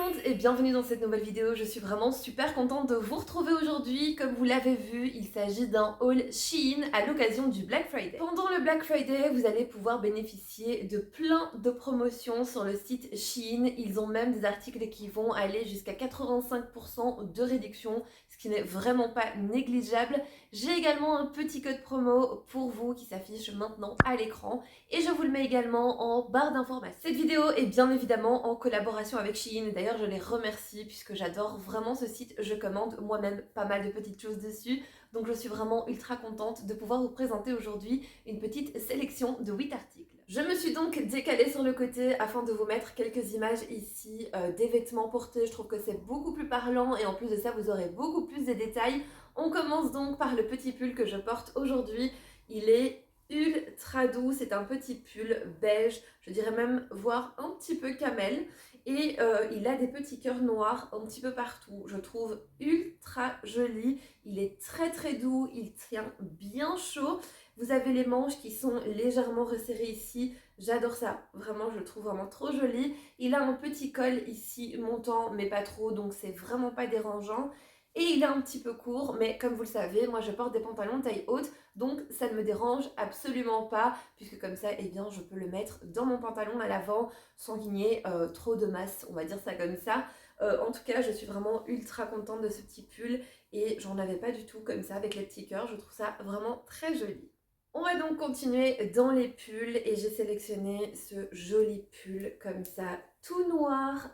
monde et bienvenue dans cette nouvelle vidéo. Je suis vraiment super contente de vous retrouver aujourd'hui. Comme vous l'avez vu, il s'agit d'un haul Shein à l'occasion du Black Friday. Pendant le Black Friday, vous allez pouvoir bénéficier de plein de promotions sur le site Shein. Ils ont même des articles qui vont aller jusqu'à 85% de réduction, ce qui n'est vraiment pas négligeable. J'ai également un petit code promo pour vous qui s'affiche maintenant à l'écran et je vous le mets également en barre d'informations. Cette vidéo est bien évidemment en collaboration avec Shein. D'ailleurs, je les remercie puisque j'adore vraiment ce site. Je commande moi-même pas mal de petites choses dessus. Donc je suis vraiment ultra contente de pouvoir vous présenter aujourd'hui une petite sélection de 8 articles. Je me suis donc décalée sur le côté afin de vous mettre quelques images ici des vêtements portés. Je trouve que c'est beaucoup plus parlant et en plus de ça, vous aurez beaucoup plus de détails. On commence donc par le petit pull que je porte aujourd'hui. Il est ultra doux, c'est un petit pull beige, je dirais même voire un petit peu camel et il a des petits cœurs noirs un petit peu partout. Je trouve ultra joli, il est très doux, il tient bien chaud. Vous avez les manches qui sont légèrement resserrées ici, j'adore ça, vraiment je le trouve vraiment trop joli. Il a un petit col ici montant mais pas trop, donc c'est vraiment pas dérangeant. Et il est un petit peu court, mais comme vous le savez, moi je porte des pantalons de taille haute, donc ça ne me dérange absolument pas, puisque comme ça, eh bien, je peux le mettre dans mon pantalon à l'avant sans qu'il y ait trop de masse, on va dire ça comme ça. En tout cas, je suis vraiment ultra contente de ce petit pull et j'en avais pas du tout comme ça avec les petits cœurs, je trouve ça vraiment très joli. On va donc continuer dans les pulls et j'ai sélectionné ce joli pull comme ça, tout noir.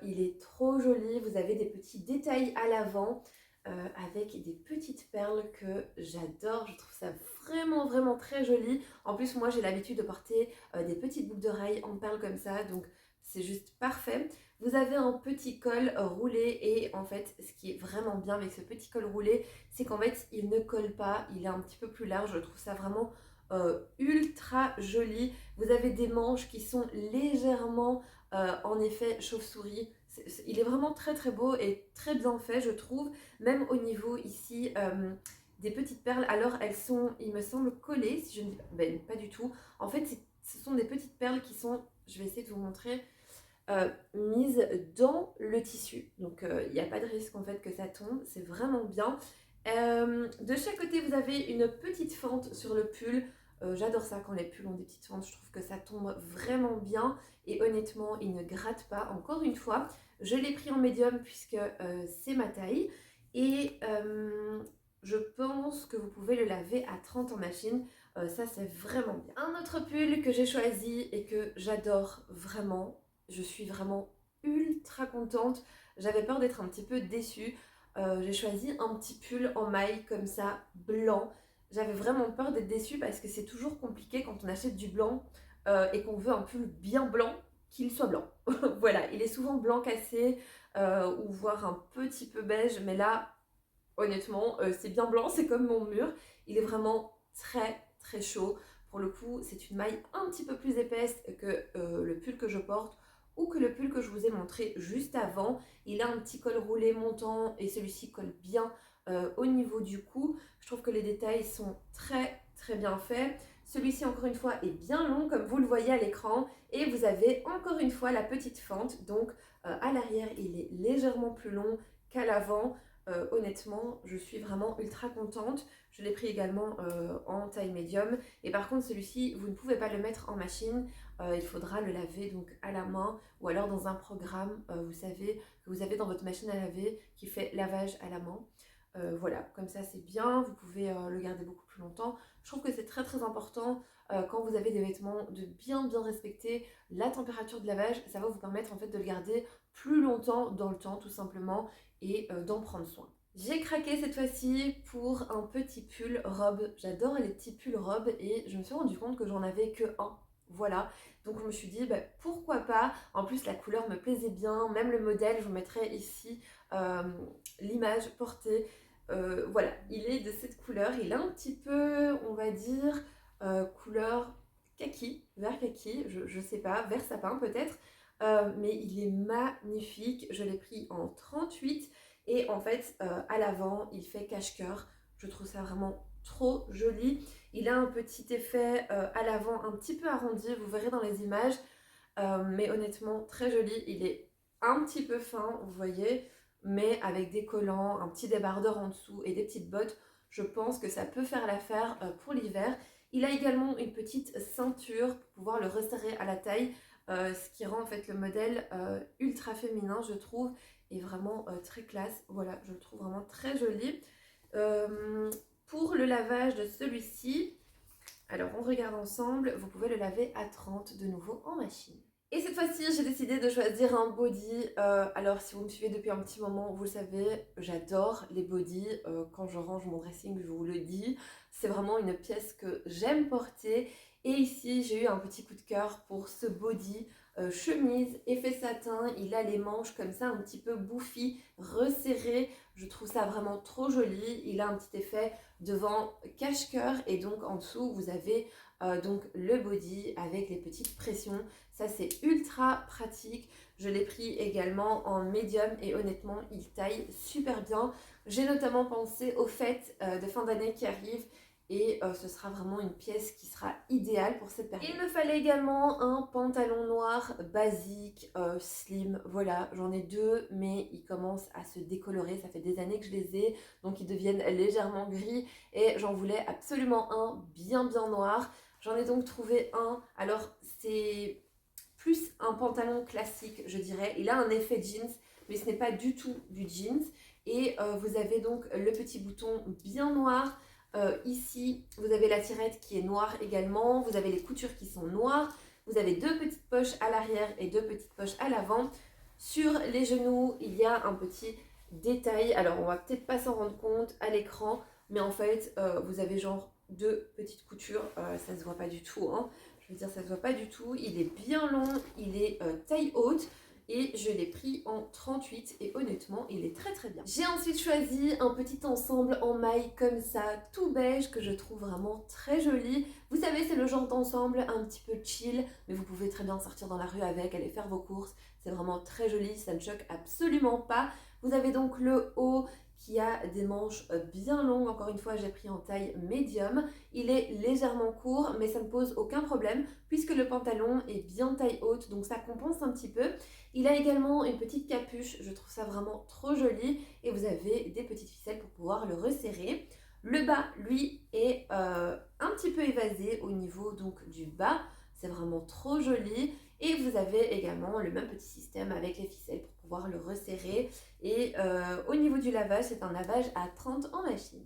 Il est trop joli, vous avez des petits détails à l'avant avec des petites perles que j'adore. Je trouve ça vraiment très joli. En plus, moi j'ai l'habitude de porter des petites boucles d'oreilles en perles comme ça, donc c'est juste parfait. Vous avez un petit col roulé et en fait ce qui est vraiment bien avec ce petit col roulé, c'est qu'en fait il ne colle pas, il est un petit peu plus large. Je trouve ça vraiment ultra joli. Vous avez des manches qui sont légèrement en effet chauve-souris. Il est vraiment très beau et très bien fait, je trouve. Même au niveau ici des petites perles, alors elles sont, il me semble, collées, si je ne dis pas, ben, pas du tout. En fait, ce sont des petites perles qui sont, je vais essayer de vous montrer, mise dans le tissu. Donc il n'y a pas de risque en fait que ça tombe, c'est vraiment bien. De chaque côté, vous avez une petite fente sur le pull. J'adore ça quand les pulls ont des petites fentes, je trouve que ça tombe vraiment bien et honnêtement, il ne gratte pas. Encore une fois, je l'ai pris en médium puisque c'est ma taille et je pense que vous pouvez le laver à 30 en machine. Ça, c'est vraiment bien. Un autre pull que j'ai choisi et que j'adore vraiment, je suis vraiment ultra contente. J'avais peur d'être un petit peu déçue. J'ai choisi un petit pull en maille comme ça, blanc. J'avais vraiment peur d'être déçue parce que c'est toujours compliqué quand on achète du blanc et qu'on veut un pull bien blanc, qu'il soit blanc. Voilà, il est souvent blanc cassé ou voire un petit peu beige, mais là, honnêtement, c'est bien blanc, c'est comme mon mur. Il est vraiment très chaud. Pour le coup, c'est une maille un petit peu plus épaisse que le pull que je porte ou que le pull que je vous ai montré juste avant. Il a un petit col roulé montant et celui-ci colle bien au niveau du cou. Je trouve que les détails sont très bien faits. Celui-ci, encore une fois, est bien long comme vous le voyez à l'écran et vous avez encore une fois la petite fente. Donc à l'arrière, il est légèrement plus long qu'à l'avant. Honnêtement, je suis vraiment ultra contente. Je l'ai pris également en taille médium. Et par contre, celui-ci, vous ne pouvez pas le mettre en machine. Il faudra le laver donc à la main ou alors dans un programme, vous savez, que vous avez dans votre machine à laver qui fait lavage à la main. Voilà, comme ça c'est bien, vous pouvez le garder beaucoup plus longtemps. Je trouve que c'est très important quand vous avez des vêtements de bien respecter la température de lavage. Ça va vous permettre en fait de le garder plus longtemps dans le temps tout simplement et d'en prendre soin. J'ai craqué cette fois-ci pour un petit pull robe. J'adore les petits pulls robes et je me suis rendu compte que j'en avais que un. Voilà, donc je me suis dit bah, pourquoi pas. En plus la couleur me plaisait bien, même le modèle, je vous mettrai ici l'image portée. Voilà, il est de cette couleur, il est un petit peu, on va dire, couleur kaki, vert kaki, je sais pas, vert sapin peut-être. Mais il est magnifique. Je l'ai pris en 38 et en fait à l'avant il fait cache-cœur. Je trouve ça vraiment trop joli. Il a un petit effet à l'avant un petit peu arrondi, vous verrez dans les images. Mais honnêtement très joli. Il est un petit peu fin, vous voyez, mais avec des collants, un petit débardeur en dessous et des petites bottes, je pense que ça peut faire l'affaire pour l'hiver. Il a également une petite ceinture pour pouvoir le resserrer à la taille, ce qui rend en fait le modèle ultra féminin, je trouve, et vraiment très classe. Voilà, je le trouve vraiment très joli. Pour le lavage de celui-ci, alors on regarde ensemble, vous pouvez le laver à 30 de nouveau en machine. Et cette fois-ci, j'ai décidé de choisir un body. Alors, si vous me suivez depuis un petit moment, vous le savez, j'adore les bodys. Quand je range mon dressing, je vous le dis. C'est vraiment une pièce que j'aime porter. Et ici, j'ai eu un petit coup de cœur pour ce body. Chemise, effet satin. Il a les manches comme ça, un petit peu bouffi, resserré. Je trouve ça vraiment trop joli. Il a un petit effet devant cache-cœur. Et donc, en dessous, vous avez donc le body avec les petites pressions. Ça c'est ultra pratique. Je l'ai pris également en médium et honnêtement il taille super bien. J'ai notamment pensé aux fêtes de fin d'année qui arrivent et ce sera vraiment une pièce qui sera idéale pour cette période. Il me fallait également un pantalon noir basique, slim, voilà, j'en ai deux mais ils commencent à se décolorer, ça fait des années que je les ai, donc ils deviennent légèrement gris et j'en voulais absolument un bien noir. J'en ai donc trouvé un, alors c'est plus un pantalon classique, je dirais. Il a un effet jeans, mais ce n'est pas du tout du jeans. Et vous avez donc le petit bouton bien noir. Ici, vous avez la tirette qui est noire également. Vous avez les coutures qui sont noires. Vous avez deux petites poches à l'arrière et deux petites poches à l'avant. Sur les genoux, il y a un petit détail. Alors, on va peut-être pas s'en rendre compte à l'écran, mais en fait, vous avez genre deux petites coutures. Ça se voit pas du tout, hein. Je veux dire, ça se voit pas du tout. Il est bien long, il est taille haute et je l'ai pris en 38 et honnêtement, il est très bien. J'ai ensuite choisi un petit ensemble en maille comme ça, tout beige, que je trouve vraiment très joli. Vous savez, c'est le genre d'ensemble un petit peu chill, mais vous pouvez très bien sortir dans la rue avec, aller faire vos courses. C'est vraiment très joli, ça ne choque absolument pas. Vous avez donc le haut qui a des manches bien longues. Encore une fois, j'ai pris en taille médium. Il est légèrement court, mais ça ne pose aucun problème puisque le pantalon est bien taille haute, donc ça compense un petit peu. Il a également une petite capuche, je trouve ça vraiment trop joli. Et vous avez des petites ficelles pour pouvoir le resserrer. Le bas, lui, est un petit peu évasé au niveau donc du bas. C'est vraiment trop joli. Et vous avez également le même petit système avec les ficelles pour pouvoir le resserrer. Et au niveau du lavage, c'est un lavage à 30 en machine.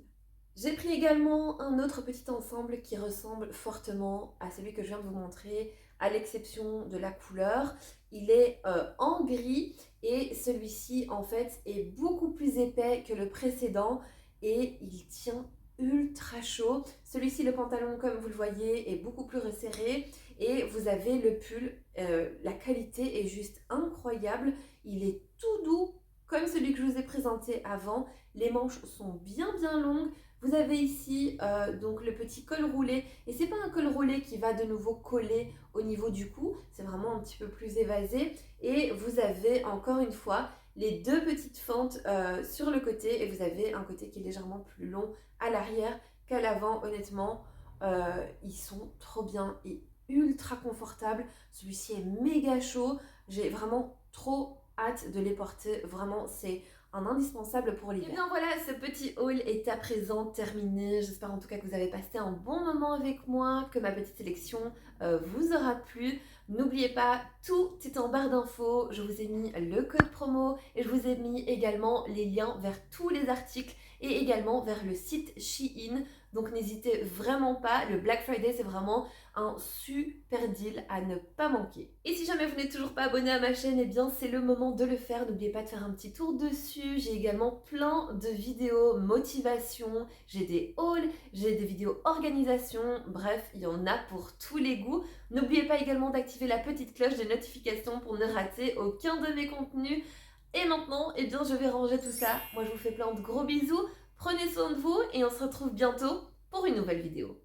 J'ai pris également un autre petit ensemble qui ressemble fortement à celui que je viens de vous montrer, à l'exception de la couleur. Il est en gris et celui-ci en fait est beaucoup plus épais que le précédent et il tient ultra chaud. Celui-ci, le pantalon, comme vous le voyez, est beaucoup plus resserré et vous avez le pull. La qualité est juste incroyable. Il est tout doux comme celui que je vous ai présenté avant. Les manches sont bien longues. Vous avez ici donc le petit col roulé et c'est pas un col roulé qui va de nouveau coller au niveau du cou, c'est vraiment un petit peu plus évasé et vous avez encore une fois les deux petites fentes sur le côté et vous avez un côté qui est légèrement plus long à l'arrière qu'à l'avant. Honnêtement, ils sont trop bien et ultra confortables. Celui-ci est méga chaud, j'ai vraiment trop hâte de les porter, vraiment c'est un indispensable pour l'hiver. Et bien voilà, ce petit haul est à présent terminé. J'espère en tout cas que vous avez passé un bon moment avec moi, que ma petite sélection vous aura plu. N'oubliez pas, tout est en barre d'infos. Je vous ai mis le code promo et je vous ai mis également les liens vers tous les articles et également vers le site Shein. Donc n'hésitez vraiment pas, le Black Friday c'est vraiment un super deal à ne pas manquer. Et si jamais vous n'êtes toujours pas abonné à ma chaîne, eh bien c'est le moment de le faire. N'oubliez pas de faire un petit tour dessus. J'ai également plein de vidéos motivation, j'ai des hauls, j'ai des vidéos organisation, bref, il y en a pour tous les goûts. N'oubliez pas également d'activer la petite cloche des notifications pour ne rater aucun de mes contenus. Et maintenant, eh bien je vais ranger tout ça. Moi je vous fais plein de gros bisous. Prenez soin de vous et on se retrouve bientôt pour une nouvelle vidéo.